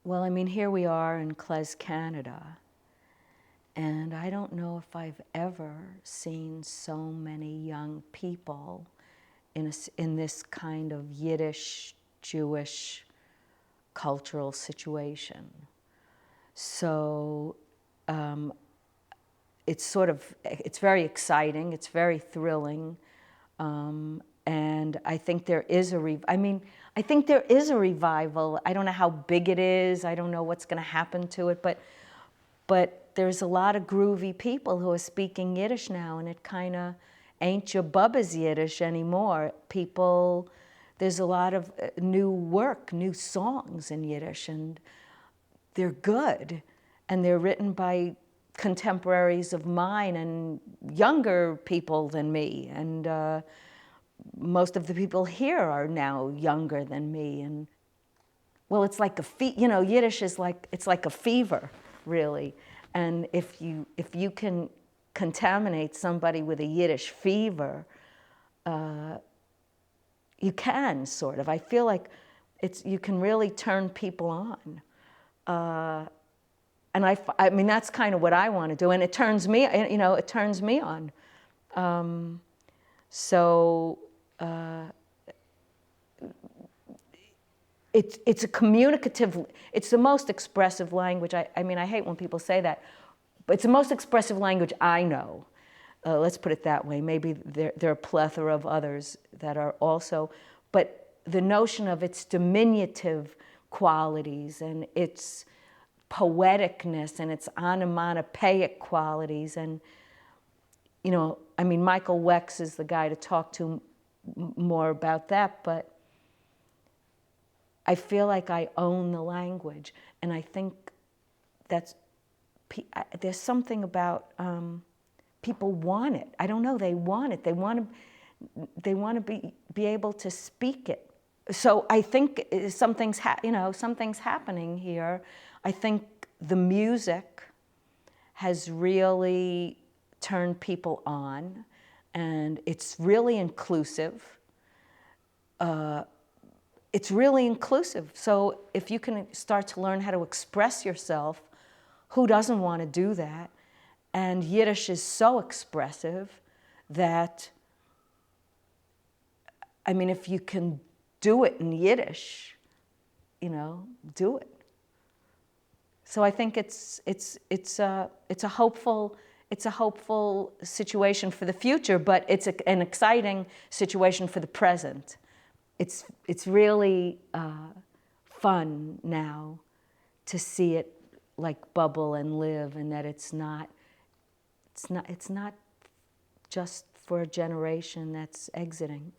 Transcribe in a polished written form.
Well, I mean, here we are in Claes, Canada, and I don't know if I've ever seen so many young people in this kind of Yiddish, Jewish cultural situation. So it's very exciting, it's very thrilling, and I think there is I think there is a revival. I don't know how big it is, I don't know what's going to happen to it, but there's a lot of groovy people who are speaking Yiddish now, and it kind of ain't your Bubbie's Yiddish anymore. There's a lot of new work, new songs in Yiddish, and they're good, and they're written by contemporaries of mine and younger people than me, and most of the people here are now younger than me. And well, it's like Yiddish is it's like a fever, really. And if you can contaminate somebody with a Yiddish fever, you can sort of. I feel like you can really turn people on. And I mean, that's kind of what I want to do, and it turns me on. So it's a communicative. It's the most expressive language. I mean, I hate when people say that, but it's the most expressive language I know. Let's put it that way. Maybe there are a plethora of others that are also, but the notion of its diminutive qualities and its poeticness and its onomatopoeic qualities, and I mean, Michael Wex is the guy to talk to more about that, but I feel like I own the language, and I think there's something about people want it. I don't know, they want it. They want to be able to speak it. So I think something's happening here. I think the music has really turned people on, and it's really inclusive. It's really inclusive. So if you can start to learn how to express yourself, who doesn't want to do that? And Yiddish is so expressive that, I mean, if you can do it in Yiddish, do it. So I think it's a hopeful situation for the future, but it's an exciting situation for the present. It's really fun now to see it like bubble and live, and that it's not just for a generation that's exiting.